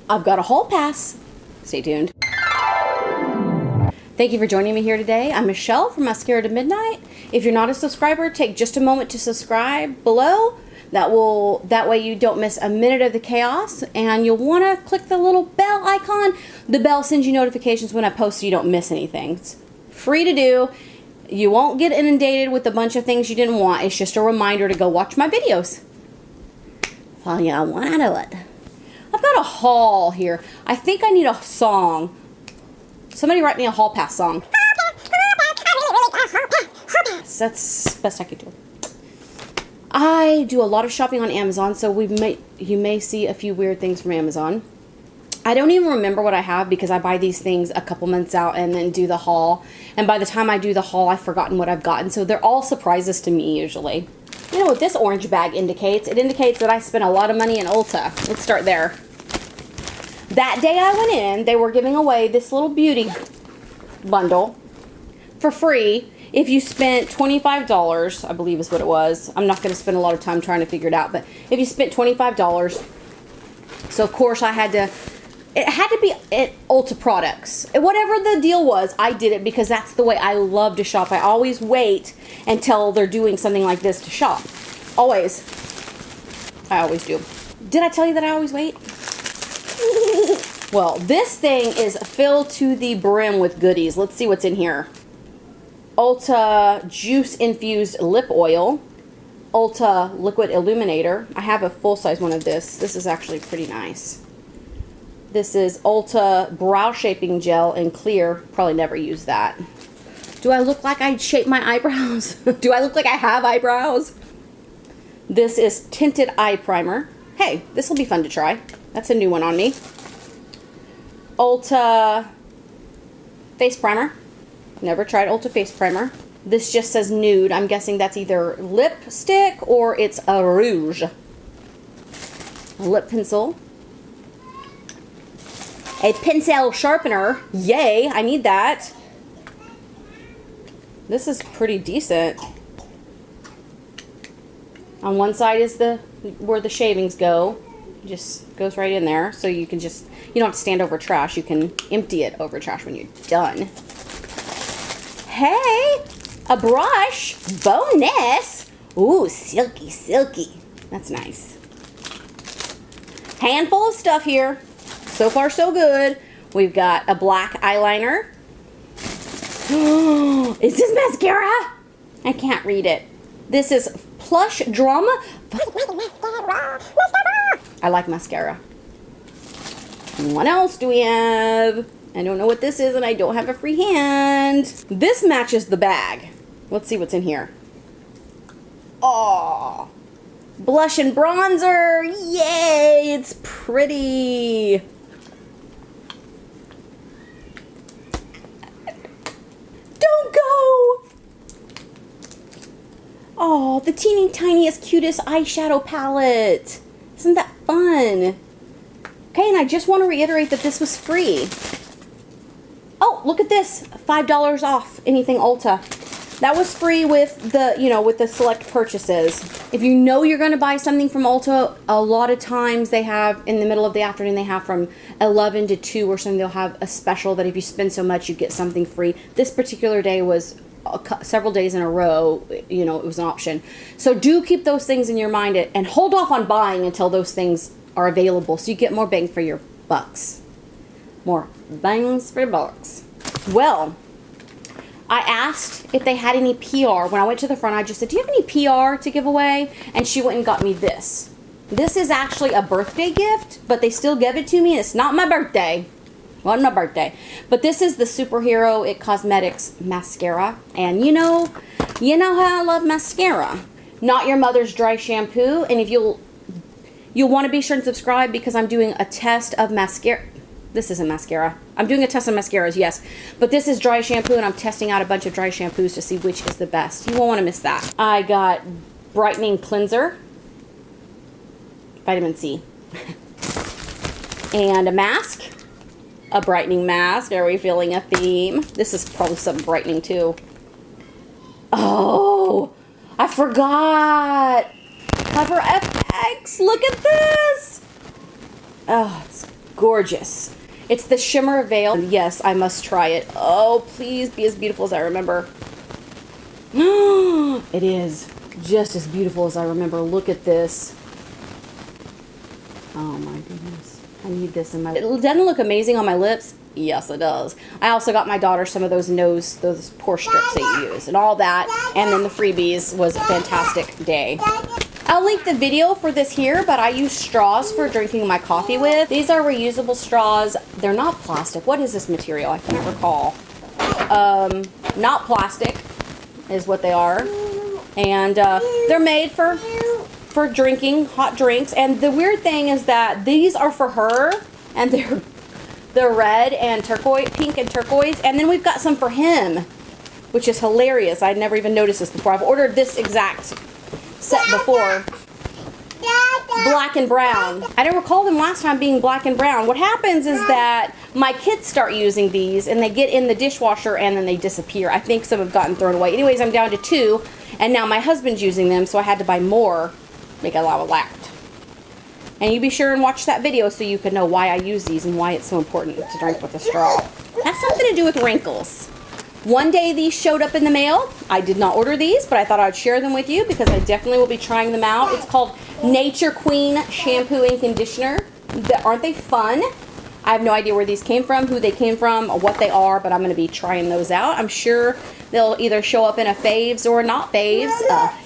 I've got a hall pass. Stay tuned. Thank you for joining me here today. I'm Michelle from Mascara to Midnight. If you're not a subscriber, take just a moment to subscribe below. That way you don't miss a minute of the chaos, and you'll want to click the little bell icon. The bell sends you notifications when I post so you don't miss anything. It's free to do. You won't get inundated with a bunch of things you didn't want. It's just a reminder to go watch my videos. Well, yeah, I want to do it. I've got a haul here. I think I need a song. Somebody write me a hall pass song. That's the best I could do. I do a lot of shopping on Amazon, so you may see a few weird things from Amazon. I don't even remember what I have because I buy these things a couple months out and then do the haul. And by the time I do the haul, I've forgotten what I've gotten. So they're all surprises to me usually. You know what this orange bag indicates? It indicates that I spent a lot of money in Ulta. Let's start there. That day I went in, they were giving away this little beauty bundle for free. If you spent $25, I believe is what it was. I'm not going to spend a lot of time trying to figure it out, but if you spent $25, so of course it had to be at Ulta products. Whatever the deal was, I did it because that's the way I love to shop. I always wait until they're doing something like this to shop. Always. I always do. Did I tell you that I always wait? Well, this thing is filled to the brim with goodies. Let's see what's in here. Ulta Juice Infused Lip Oil. Ulta Liquid Illuminator. I have a full-size one of this. This is actually pretty nice. This is Ulta Brow Shaping Gel in Clear. Probably never use that. Do I look like I shape my eyebrows? Do I look like I have eyebrows? This is Tinted Eye Primer. Hey, this will be fun to try. That's a new one on me. Ulta Face Primer. Never tried Ulta Face Primer. This just says nude. I'm guessing that's either lipstick or it's a rouge. A lip pencil. A pencil sharpener. Yay, I need that. This is pretty decent. On one side is where the shavings go. It just goes right in there. So you can just, you don't have to stand over trash. You can empty it over trash when you're done. Hey, a brush. Bonus. Ooh, silky, silky. That's nice. Handful of stuff here. So far, so good. We've got a black eyeliner. Is this mascara? I can't read it. This is Plush Drama. I like mascara. What else do we have? I don't know what this is and I don't have a free hand. This matches the bag. Let's see what's in here. Oh, blush and bronzer. Yay, it's pretty. Don't go. Oh, the teeny tiniest, cutest eyeshadow palette. Isn't that fun? Okay, and I just want to reiterate that this was free. Oh, look at this. $5 off anything Ulta. That was free with the, with the select purchases. If you know you're going to buy something from Ulta, a lot of times they have, in the middle of the afternoon, they have from 11 to 2 or something, they'll have a special that if you spend so much, you get something free. This particular day was several days in a row, it was an option. So do keep those things in your mind and hold off on buying until those things are available so you get more bang for your bucks. More bangs for your bucks. Well, I asked if they had any PR. When I went to the front, I just said, do you have any PR to give away? And she went and got me this. This is actually a birthday gift, but they still give it to me. It's not my birthday. Wasn't my birthday. But this is the Superhero It Cosmetics mascara. And you know how I love mascara. Not Your Mother's Dry Shampoo. And if you'll want to be sure and subscribe because I'm doing a test of mascara. This isn't mascara. I'm doing a test of mascaras, yes. But this is dry shampoo, and I'm testing out a bunch of dry shampoos to see which is the best. You won't want to miss that. I got brightening cleanser. Vitamin C. And a mask. A brightening mask. Are we feeling a theme? This is probably some brightening, too. Oh, I forgot. Cover FX. Look at this. Oh, gorgeous. It's the Shimmer Veil. Yes, I must try it. Oh, please be as beautiful as I remember. It is just as beautiful as I remember. Look at this. Oh my goodness. I need this in my... It doesn't look amazing on my lips. Yes, it does. I also got my daughter some of those those pore strips that you use and all that. And then the freebies was a fantastic day. I'll link the video for this here, but I use straws for drinking my coffee with. These are reusable straws. They're not plastic. What is this material? I can't recall. Not plastic is what they are. And they're made for drinking hot drinks. And the weird thing is that these are for her, and they're red and turquoise, pink and turquoise. And then we've got some for him, which is hilarious. I'd never even noticed this before. I've ordered this exact set before. Black and brown. I don't recall them last time being black and brown. What happens is that my kids start using these and they get in the dishwasher and then they disappear. I think some have gotten thrown away. Anyways, I'm down to 2 and now my husband's using them, so I had to buy more. Make a lot of laughed. And you be sure and watch that video so you can know why I use these and why it's so important to drink with a straw. Has something to do with wrinkles. One day these showed up in the mail. I did not order these, but I thought I'd share them with you because I definitely will be trying them out. It's called Nature Queen Shampoo and Conditioner. Aren't they fun? I have no idea where these came from, who they came from, or what they are, but I'm going to be trying those out. I'm sure they'll either show up in a faves or not faves,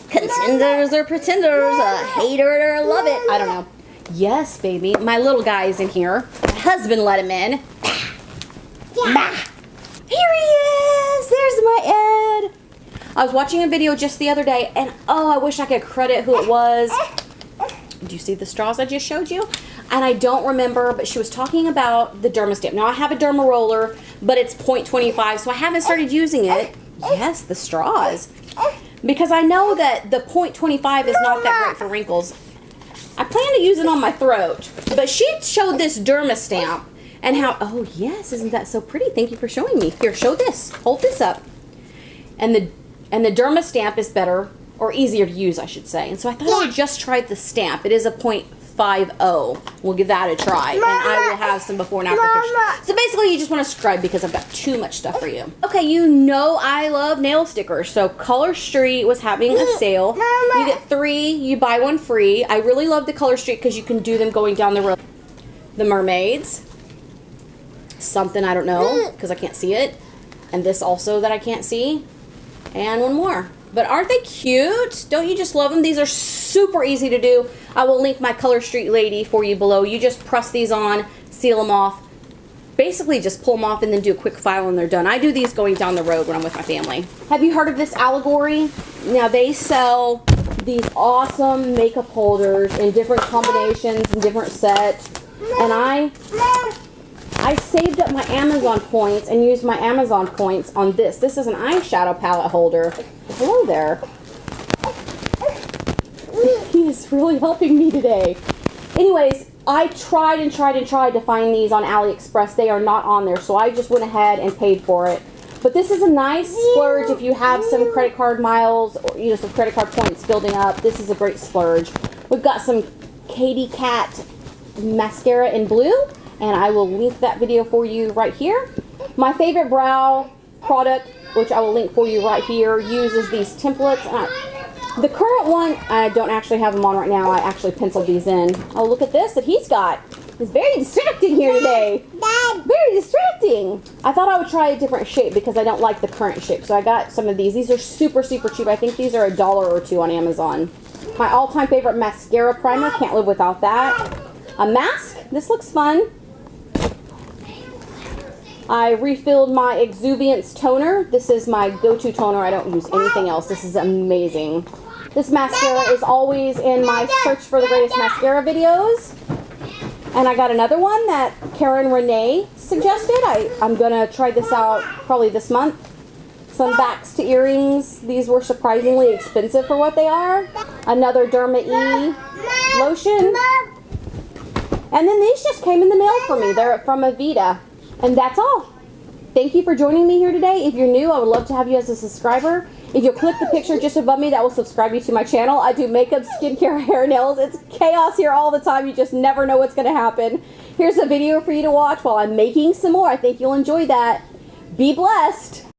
contenders or pretenders, hate it or love it. I don't know. Yes, baby. My little guy's in here. My husband let him in. Yeah. Here he is! There's my Ed! I was watching a video just the other day, and oh, I wish I could credit who it was. Do you see the straws I just showed you? And I don't remember, but she was talking about the Dermastamp. Now, I have a Derma Roller, but it's 0.25, so I haven't started using it. Yes, the straws. Because I know that the 0.25 is not that great for wrinkles. I plan to use it on my throat, but she showed this Dermastamp. And how, oh yes, isn't that so pretty? Thank you for showing me. Here, show this. Hold this up. And the Dermastamp is better, or easier to use, I should say. And so I thought I would just try the stamp. It is a 0.50. We'll give that a try. And I will have some before and after pictures. So basically, you just want to subscribe because I've got too much stuff for you. Okay, you know I love nail stickers. So Color Street was having a sale. You get 3, you buy 1 free. I really love the Color Street because you can do them going down the road. The mermaids. Something I don't know because I can't see it, and this also that I can't see, and 1 more. But aren't they cute? Don't you just love them? These are super easy to do. I will link my Color Street lady for you below. You just press these on, seal them off, basically just pull them off and then do a quick file and they're done. I do these going down the road when I'm with my family. Have you heard of this Allegory? Now they sell these awesome makeup holders in different combinations and different sets, and I saved up my Amazon points and used my Amazon points on this. This is an eyeshadow palette holder. Hello there. He is really helping me today. Anyways, I tried and tried and tried to find these on AliExpress. They are not on there, so I just went ahead and paid for it. But this is a nice splurge if you have some credit card miles or some credit card points building up. This is a great splurge. We've got some Katy Cat mascara in blue. And I will link that video for you right here. My favorite brow product, which I will link for you right here, uses these templates. The current one, I don't actually have them on right now. I actually penciled these in. Oh, look at this that he's got. It's very distracting here today. Very distracting. I thought I would try a different shape because I don't like the current shape. So I got some of these. These are super, super cheap. I think these are $1 or $2 on Amazon. My all-time favorite mascara primer. Can't live without that. A mask. This looks fun. I refilled my Exuviance toner. This is my go-to toner. I don't use anything else. This is amazing. This mascara is always in my search for the greatest mascara videos. And I got another one that Karen Renee suggested. I'm going to try this out probably this month. Some backs to earrings. These were surprisingly expensive for what they are. Another Derma E lotion. And then these just came in the mail for me. They're from Avita. And that's all. Thank you for joining me here today. If you're new, I would love to have you as a subscriber. If you'll click the picture just above me, that will subscribe you to my channel. I do makeup, skincare, hair, nails. It's chaos here all the time. You just never know what's going to happen. Here's a video for you to watch while I'm making some more. I think you'll enjoy that. Be blessed.